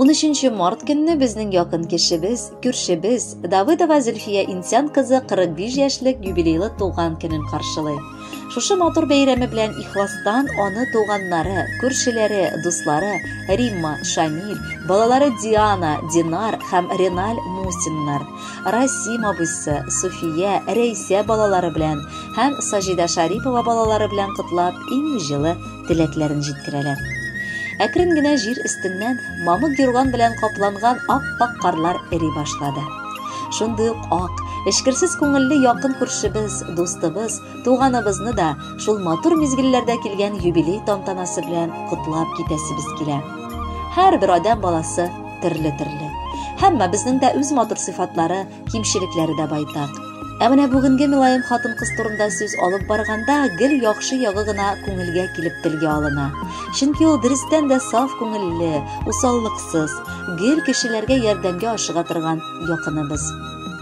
13 Mart günü bizning yaqin kishimiz, күршебез Давыдова Зөлфия Инсян кызы 45 яшьлек юбилейлы туган көнен каршылый. Шушы матур бәйрәме белән ихластан аны туганнары, күршеләре, дуслары Римма, Шамил, балалары Диана, Динар һәм Реналь Мусиннар, Расим абыйсы, Суфия, Рәйсә балалары белән һәм Сажида Шарипова балалары белән котлап, иң җылы теләкләрен җиткерәләр. Әкрен генә җир өстеннән мамык юрган белән капланган ап-ак карлар эри башлады. Шундый ук ак, эшкерсез күңелле якын күршебез, дустыбыз, туганыбызны да шул матур мизгелләрдә килгән юбилей тантанасы белән котлап китәсебез килә. Һәрбер адам баласы төрле-төрле. Һәммә безнең дә үз матур сыйфатлары, кимчелекләре дә байтак. Ә менә бүгенге милаем хатын-кыз турында сүз алып барганда гел яхшы ягы гына күңелгә килеп телгә алына. Чөнки ул дөрестән дә саф күңелле, усаллыксыз, гел кешеләргә ярдәмгә ашыга торган якыныбыз.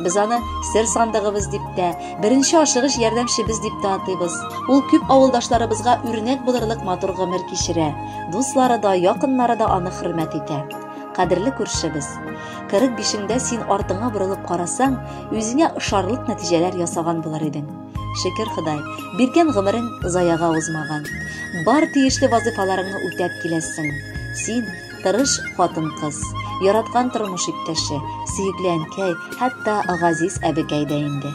Без аны сер сандыгыбыз дип тә, беренче ашыгыч ярдәмчебез дип тә атыйбыз. Ул күп авылдашларыбызга үрнәк булырлык матур гомер кичерә. Дуслары да, якыннары да аны хөрмәт итә. Кадерле күршебез, 45-дә син артыңа борылып карасаң, үзеңә ышарлык нәтиҗәләр ясаган булыр идең. Шөкер Ходай, биргән гомерең заяга узмаган. Бар тиешле вазифаларыңны үтәп киләсең. Син тырыш хатын-кыз, яраткан тормыш иптәше, сөекле әнкәй, хәтта газиз әбекәй дә инде.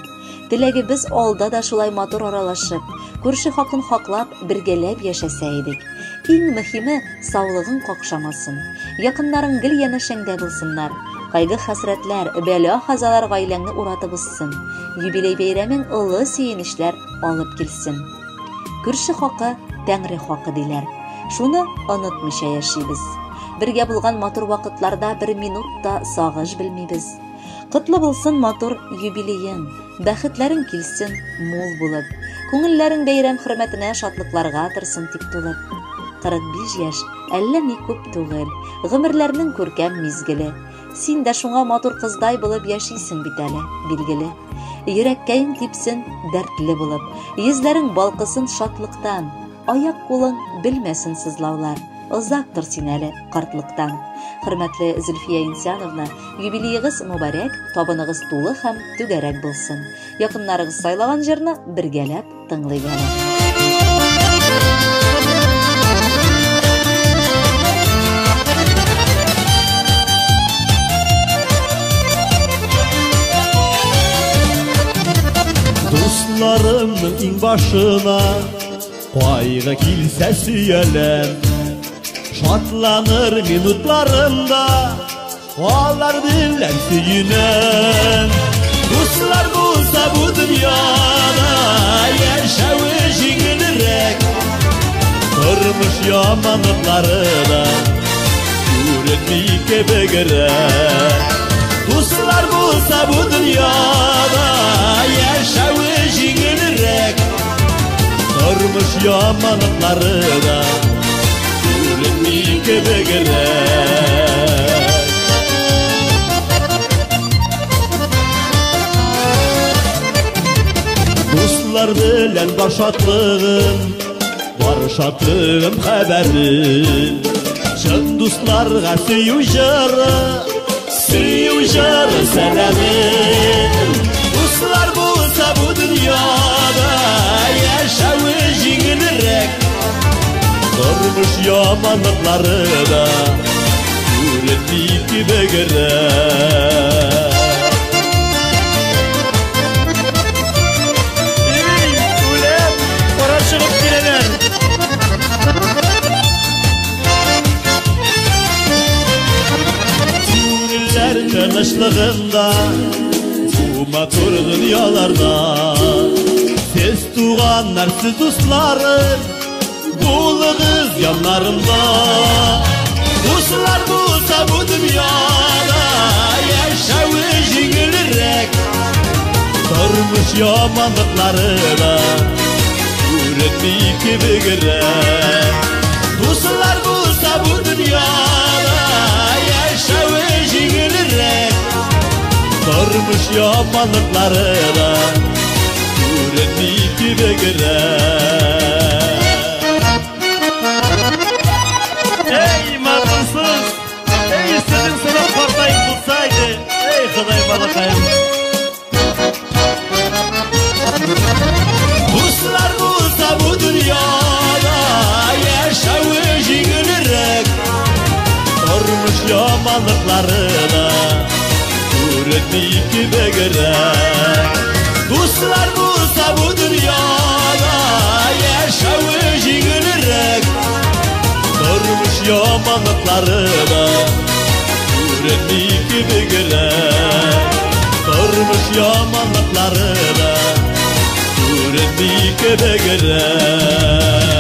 Теләгебез алда да шулай матур аралашып, күрше хакын хаклап, бергәләп яшәсә идек. Иң мөһиме, саулыгың какшамасын. Якыннарың гел янәшәңдә булсыннар. Кайгы-хәсрәтләр, бәла-хазалар гаиләңне уратып узсын. Юбилей бәйрәмең олы сөенечләр алып килсен. Күрше хакы, Тәңре хакы диләр. Шуны онытмыйча яшибез. Бергә булган матур вакытларда бер минутта сагыш белмибез. Котлы булсын матур юбилеең, бәхетләрең килсен мул булып. Күңелләрең бәйрәм хөрмәтенә шатлыкларга торсын тик тулып. 45 яшь, әллә ни күп түгел, гомерләрнең күркәм мизгеле. Син дә шуңа матур кыздай булып яшисең бит әле, билгеле. Йөрәккәең типсен дәртле булып, йөзләрең балкысын шатлыктан, аяк-кулың белмәсен сызлаулар. Озактыр син әле картлыктан. Хөрмәтле Зөлфия Инсяновна, юбилеегыз мубарәк, табыныгыз тулы һәм түгәрәк булсын. Якыннарыгыз сайлаган җырны бергәләп тыңлыйк әле. Дусларымның иң башына кайгы килсә сөяләм. Шатланыр минутларымда алар белән сөенәм. Дуслар булса бу дөньяда яшәүе җиңелрәк. Тормыш яманлыклары да күренми кебегрәк. Дуслар булса бу дөньяда яшәүе җиңелрәк. Тормыш яманлыклары да күренми кебегрәк. Дуслар белән бар шатлыгым, бар шатлыгым хәбәрем. Чын дусларга сөю җыры, сөю җыры сәламем. Дуслар булса бу дөньяда яшәүе җиңелрәк. Тормыш яманлыклары да күренми кебегрәк. Үлем, карап чыгып киләләр. Күңелләр тынычлыгында, бу матур дөньяларда, сез туганнар, сез дусларым, булыгыз яннарымда. Дуслар булса бу дөньяда яшәүе җиңелрәк. Тормыш яманлыклары да күренми кебегрәк. Дуслар булса бу дөньяда яшәүе җиңелрәк. Тормыш яманлыклары да күренми кебегрәк. Ey matılsız, ey seni yamanlıkları da Görünmeyik begirek Dostlar bulsa bu dünyada Yaşavı jigilirek Durmuş yamanlıkları da Görünmeyik begirek Durmuş yamanlıkları da Görünmeyik begirek